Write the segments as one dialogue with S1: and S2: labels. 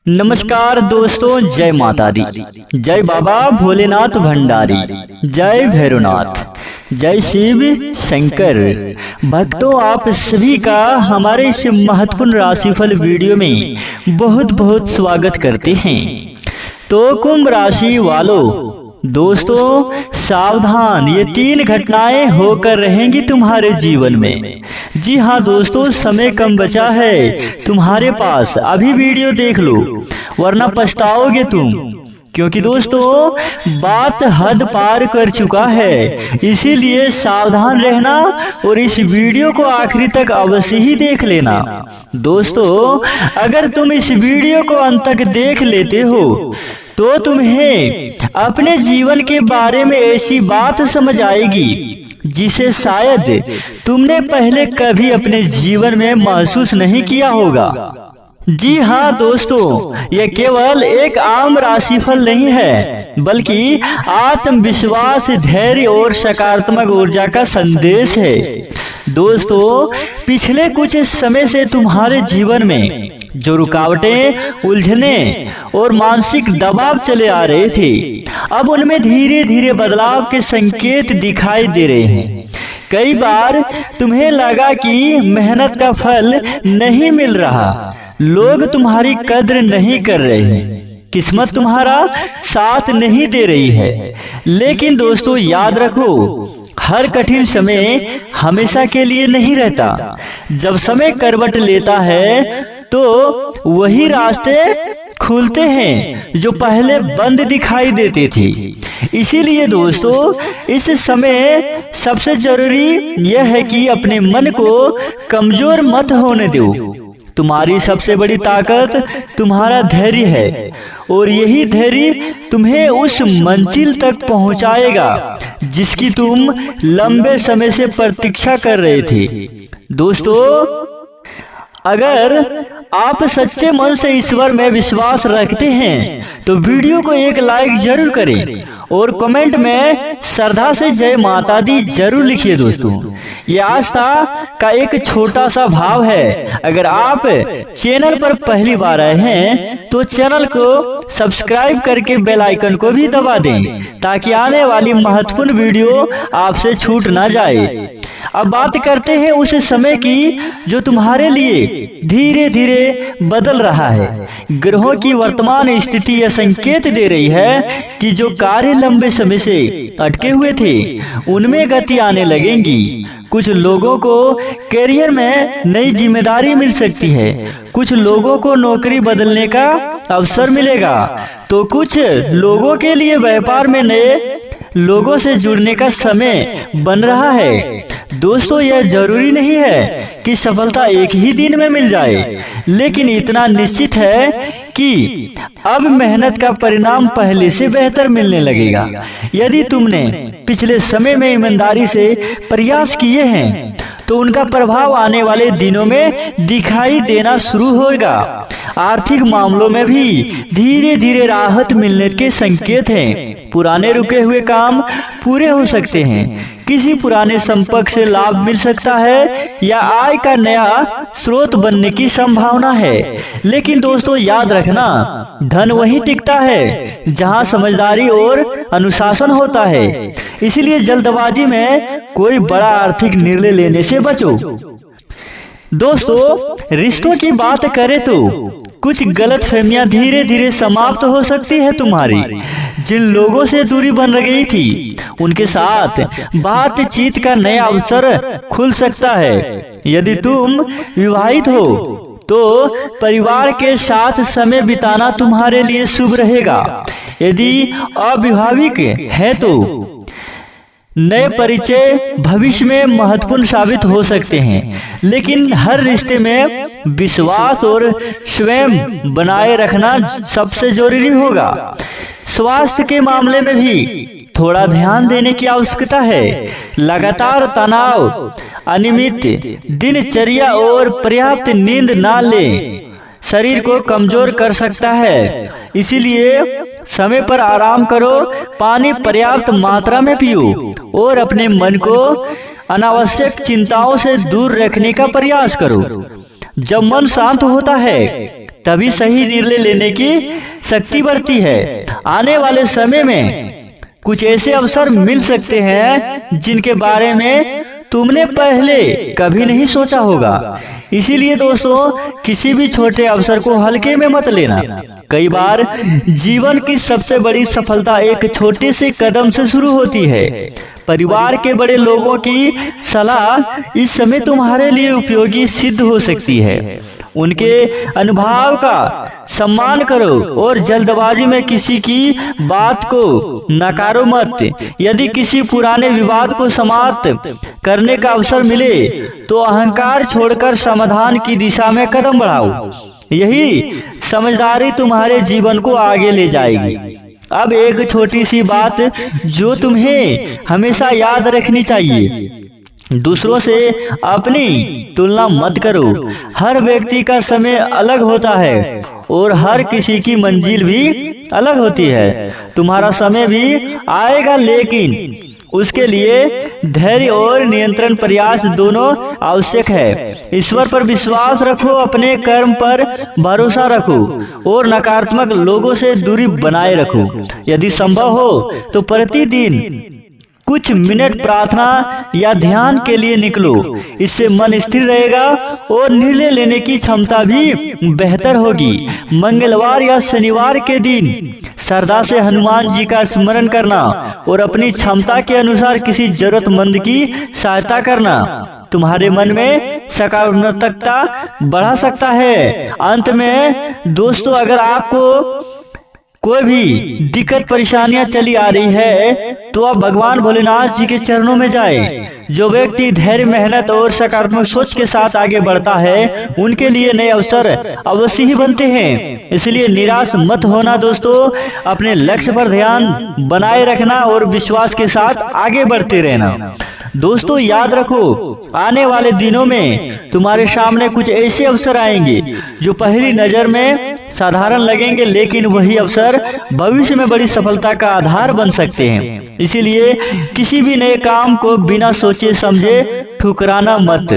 S1: नमस्कार दोस्तों, जय माता दी, जय बाबा भोलेनाथ भंडारी, जय भैरवनाथ, जय शिव शंकर। भक्तों, आप सभी का हमारे इस महत्वपूर्ण राशिफल वीडियो में बहुत बहुत स्वागत करते हैं। तो कुंभ राशि वालों, दोस्तों सावधान, ये 3 घटनाएं होकर रहेंगी तुम्हारे जीवन में। जी हाँ दोस्तों, समय कम बचा है तुम्हारे पास, अभी वीडियो देख लो वरना पछताओगे तुम, क्योंकि दोस्तों बात हद पार कर चुका है। इसीलिए सावधान रहना और इस वीडियो को आखिरी तक अवश्य ही देख लेना। दोस्तों, अगर तुम इस वीडियो को अंत तक देख लेते हो तो तुम्हें अपने जीवन के बारे में ऐसी बात समझ आएगी जिसे शायद तुमने पहले कभी अपने जीवन में महसूस नहीं किया होगा। जी हाँ दोस्तों, यह केवल एक आम राशिफल नहीं है, बल्कि आत्मविश्वास, धैर्य और सकारात्मक ऊर्जा का संदेश है। दोस्तों, पिछले कुछ समय से तुम्हारे जीवन में जो रुकावटें, उलझने और मानसिक दबाव चले आ रहे थे, अब उनमें धीरे धीरे बदलाव के संकेत दिखाई दे रहे हैं। कई बार तुम्हें लगा कि मेहनत का फल नहीं मिल रहा, लोग तुम्हारी कद्र नहीं कर रहे हैं, किस्मत तुम्हारा साथ नहीं दे रही है। लेकिन दोस्तों याद रखो, हर कठिन समय हमेशा के लिए नहीं रहता। जब समय करवट लेता है तो वही रास्ते खुलते हैं जो पहले बंद दिखाई देते थे। इसीलिए दोस्तों, इस समय सबसे जरूरी यह है कि अपने मन को कमजोर मत होने दो। तुम्हारी सबसे बड़ी ताकत तुम्हारा धैर्य है, और यही धैर्य तुम्हें उस मंजिल तक पहुंचाएगा जिसकी तुम लंबे समय से प्रतीक्षा कर रहे थे। दोस्तों, अगर आप सच्चे मन से ईश्वर में विश्वास रखते हैं तो वीडियो को एक लाइक जरूर करें और कमेंट में श्रद्धा से जय माता दी जरूर लिखिए। दोस्तों, ये आस्था का एक छोटा सा भाव है। अगर आप चैनल पर पहली बार आए हैं तो चैनल को सब्सक्राइब करके बेल आइकन को भी दबा दें, ताकि आने वाली महत्वपूर्ण वीडियो आपसे छूट ना जाए। अब बात करते हैं उस समय की जो तुम्हारे लिए धीरे धीरे बदल रहा है। ग्रहों की वर्तमान स्थिति यह संकेत दे रही है कि जो कार्य लंबे समय से अटके हुए थे उनमें गति आने लगेगी। कुछ लोगों को करियर में नई जिम्मेदारी मिल सकती है, कुछ लोगों को नौकरी बदलने का अवसर मिलेगा, तो कुछ लोगों के लिए व्यापार में नए लोगों से जुड़ने का समय बन रहा है। दोस्तों, यह जरूरी नहीं है कि सफलता एक ही दिन में मिल जाए, लेकिन इतना निश्चित है कि अब मेहनत का परिणाम पहले से बेहतर मिलने लगेगा। यदि तुमने पिछले समय में ईमानदारी से प्रयास किए हैं तो उनका प्रभाव आने वाले दिनों में दिखाई देना शुरू होगा। आर्थिक मामलों में भी धीरे धीरे राहत मिलने के संकेत हैं। पुराने रुके हुए काम पूरे हो सकते हैं, किसी पुराने संपर्क से लाभ मिल सकता है या आय का नया स्रोत बनने की संभावना है। लेकिन दोस्तों याद रखना, धन वहीं टिकता है जहां समझदारी और अनुशासन होता है। इसलिए जल्दबाजी में कोई बड़ा आर्थिक निर्णय लेने से बचो। दोस्तों, रिश्तों की बात करें तो कुछ गलतफहमियां धीरे धीरे समाप्त हो सकती है तुम्हारी। जिन लोगों से दूरी बन गई थी उनके साथ बातचीत का नया अवसर खुल सकता है। यदि तुम विवाहित हो तो परिवार के साथ समय बिताना तुम्हारे लिए शुभ रहेगा। यदि अविवाहित है तो नए परिचय भविष्य में महत्वपूर्ण साबित हो सकते हैं। लेकिन हर रिश्ते में विश्वास और स्वयं बनाए रखना सबसे जरूरी होगा। स्वास्थ्य के मामले में भी थोड़ा ध्यान देने की आवश्यकता है। लगातार तनाव, अनियमित दिनचर्या और पर्याप्त नींद ना लें शरीर को कमजोर कर सकता है। इसीलिए समय पर आराम करो, पानी पर्याप्त मात्रा में पियो और अपने मन को अनावश्यक चिंताओं से दूर रखने का प्रयास करो। जब मन शांत होता है तभी सही निर्णय लेने की शक्ति बढ़ती है। आने वाले समय में कुछ ऐसे अवसर मिल सकते हैं जिनके बारे में तुमने पहले कभी नहीं सोचा होगा। इसीलिए दोस्तों, किसी भी छोटे अवसर को हल्के में मत लेना। कई बार जीवन की सबसे बड़ी सफलता एक छोटे से कदम से शुरू होती है। परिवार के बड़े लोगों की सलाह इस समय तुम्हारे लिए उपयोगी सिद्ध हो सकती है। उनके अनुभव का सम्मान करो और जल्दबाजी में किसी की बात को नकारो मत। यदि किसी पुराने विवाद को समाप्त करने का अवसर मिले तो अहंकार छोड़कर समाधान की दिशा में कदम बढ़ाओ। यही समझदारी तुम्हारे जीवन को आगे ले जाएगी। अब एक छोटी सी बात जो तुम्हें हमेशा याद रखनी चाहिए, दूसरों से अपनी तुलना मत करो। हर व्यक्ति का समय अलग होता है और हर किसी की मंजिल भी अलग होती है। तुम्हारा समय भी आएगा, लेकिन उसके लिए धैर्य और नियंत्रण प्रयास दोनों आवश्यक है। ईश्वर पर विश्वास रखो, अपने कर्म पर भरोसा रखो और नकारात्मक लोगों से दूरी बनाए रखो। यदि संभव हो तो प्रतिदिन कुछ मिनट प्रार्थना या ध्यान के लिए निकलो। इससे मन स्थिर रहेगा और निर्णय लेने की क्षमता भी बेहतर होगी। मंगलवार या शनिवार के दिन श्रद्धा से हनुमान जी का स्मरण करना और अपनी क्षमता के अनुसार किसी जरूरतमंद की सहायता करना तुम्हारे मन में सकारात्मकता बढ़ा सकता है। अंत में दोस्तों, अगर आपको कोई भी दिक्कत परेशानियां चली आ रही है तो आप भगवान भोलेनाथ जी के चरणों में जाएं। जो व्यक्ति धैर्य, मेहनत और सकारात्मक सोच के साथ आगे बढ़ता है, उनके लिए नए अवसर अवश्य ही बनते हैं। इसलिए निराश मत होना दोस्तों, अपने लक्ष्य पर ध्यान बनाए रखना और विश्वास के साथ आगे बढ़ते रहना। दोस्तों याद रखो, आने वाले दिनों में तुम्हारे सामने कुछ ऐसे अवसर आएंगे जो पहली नजर में साधारण लगेंगे, लेकिन वही अवसर भविष्य में बड़ी सफलता का आधार बन सकते हैं। इसीलिए किसी भी नए काम को बिना सोचे समझे ठुकराना मत।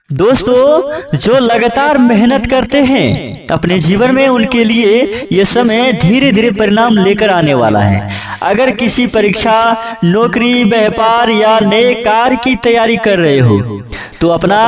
S1: दोस्तों, जो लगातार मेहनत करते हैं अपने जीवन में, उनके लिए यह समय धीरे धीरे परिणाम लेकर आने वाला है। अगर किसी परीक्षा, नौकरी, व्यापार या नए कार्य की तैयारी कर रहे हो तो अपना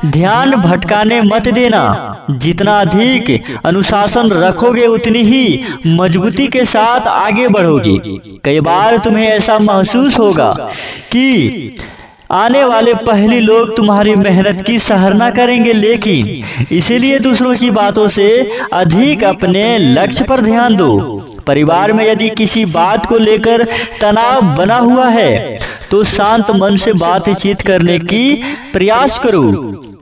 S1: ध्यान भटकाने मत देना। जितना अधिक अनुशासन रखोगे उतनी ही मजबूती के साथ आगे बढ़ोगे। कई बार तुम्हें ऐसा महसूस होगा कि आने वाले पहले लोग तुम्हारी मेहनत की सराहना करेंगे, लेकिन इसीलिए दूसरों की बातों से अधिक अपने लक्ष्य पर ध्यान दो। परिवार में यदि किसी बात को लेकर तनाव बना हुआ है तो शांत मन से बातचीत करने की प्रयास करो।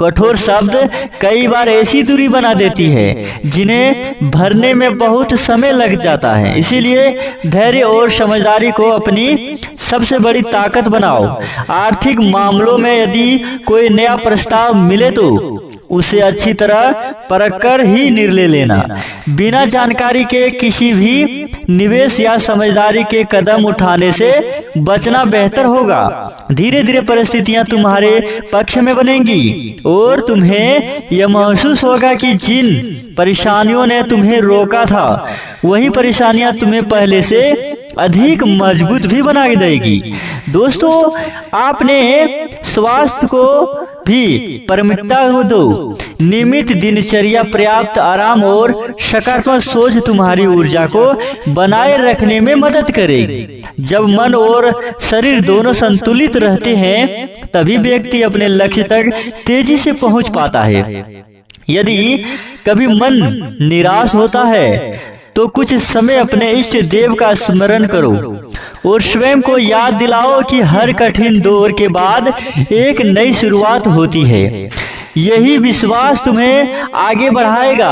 S1: कठोर शब्द कई बार ऐसी दूरी बना देती है जिन्हें भरने में बहुत समय लग जाता है। इसीलिए धैर्य और समझदारी को अपनी सबसे बड़ी ताकत बनाओ। आर्थिक मामलों में यदि कोई नया प्रस्ताव मिले तो उसे अच्छी तरह परखकर ही निर्णय लेना। बिना जानकारी के किसी भी निवेश या समझदारी के कदम उठाने से बचना बेहतर होगा। धीरे धीरे परिस्थितियां तुम्हारे पक्ष में बनेंगी और तुम्हें यह महसूस होगा कि जिन परेशानियों ने तुम्हें रोका था वही परेशानियां तुम्हें पहले से अधिक मजबूत भी बना देगी। दोस्तों, आपने स्वास्थ्य को भी प्राथमिकता दो। नियमित दिनचर्या, पर्याप्त आराम और सकारात्मक सोच तुम्हारी ऊर्जा को बनाए रखने में मदद करेगी। जब मन और शरीर दोनों संतुलित रहते हैं तभी व्यक्ति अपने लक्ष्य तक तेजी से पहुंच पाता है। यदि कभी मन निराश होता है तो कुछ समय अपने इष्ट देव का स्मरण करो और स्वयं को याद दिलाओ कि हर कठिन दौर के बाद एक नई शुरुआत होती है। यही विश्वास तुम्हें आगे बढ़ाएगा।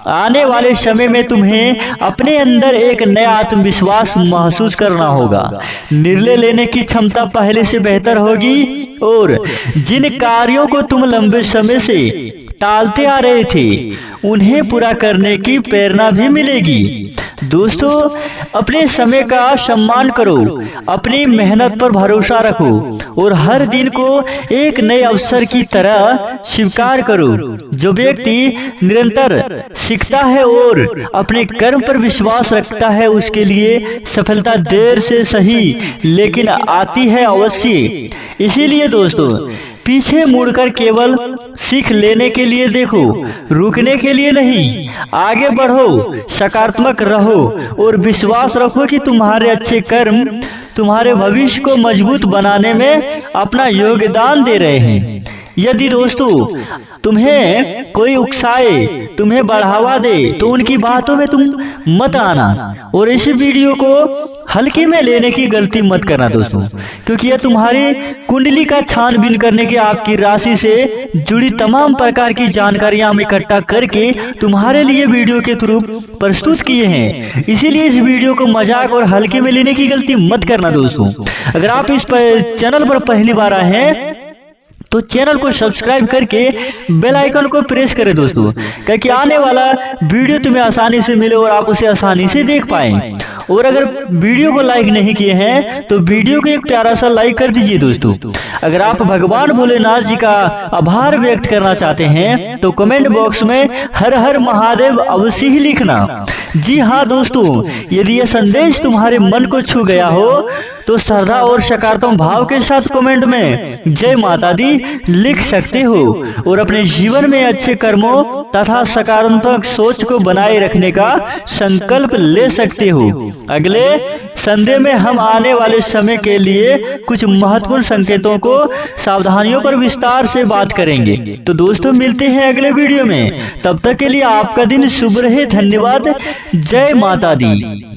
S1: आने वाले समय में तुम्हें अपने अंदर एक नया आत्मविश्वास महसूस करना होगा। निर्णय लेने की क्षमता पहले से बेहतर होगी और जिन कार्यों को तुम लंबे समय से टालते आ रहे थे उन्हें पूरा करने की प्रेरणा भी मिलेगी। दोस्तों, अपने समय का सम्मान करो, अपनी मेहनत पर भरोसा रखो और हर दिन को एक नए अवसर की तरह स्वीकार करो। जो व्यक्ति निरंतर सीखता है और अपने कर्म पर विश्वास रखता है, उसके लिए सफलता देर से सही लेकिन आती है अवश्य। इसीलिए दोस्तों, पीछे मुड़कर केवल सीख लेने के लिए देखो, रुकने के लिए नहीं। आगे बढ़ो, सकारात्मक रहो और विश्वास रखो कि तुम्हारे अच्छे कर्म तुम्हारे भविष्य को मजबूत बनाने में अपना योगदान दे रहे हैं। यदि दोस्तों तुम्हें कोई उकसाए, तुम्हें बढ़ावा दे, तो उनकी बातों में तुम मत आना और इस वीडियो को हल्के में लेने की गलती मत करना दोस्तों, क्योंकि यह तुम्हारी कुंडली का छानबीन करने के आपकी राशि से जुड़ी तमाम प्रकार की जानकारियां हम इकट्ठा करके तुम्हारे लिए वीडियो के थ्रू प्रस्तुत किए हैं। इसीलिए इस वीडियो को मजाक और हल्के में लेने की गलती मत करना दोस्तों। अगर आप इस चैनल पर पहली बार आए हैं तो चैनल को सब्सक्राइब करके बेल आइकन को प्रेस करें दोस्तों, ताकि आने वाला वीडियो तुम्हें आसानी से मिले और आप उसे आसानी से देख पाएं। और अगर वीडियो को लाइक नहीं किए हैं तो वीडियो को एक प्यारा सा लाइक कर दीजिए दोस्तों। अगर आप भगवान भोलेनाथ जी का आभार व्यक्त करना चाहते हैं तो कमेंट बॉक्स में हर हर महादेव अवश्य ही लिखना। जी हाँ दोस्तों, यदि यह संदेश तुम्हारे मन को छू गया हो तो श्रद्धा और सकारात्मक भाव के साथ कमेंट में जय माता दी लिख सकते हो और अपने जीवन में अच्छे कर्मों तथा सकारात्मक सोच को बनाए रखने का संकल्प ले सकते हो। अगले संदेश में हम आने वाले समय के लिए कुछ महत्वपूर्ण संकेतों को सावधानियों पर विस्तार से बात करेंगे। तो दोस्तों, मिलते हैं अगले वीडियो में। तब तक के लिए आपका दिन शुभ रहे। धन्यवाद। जय माता दी।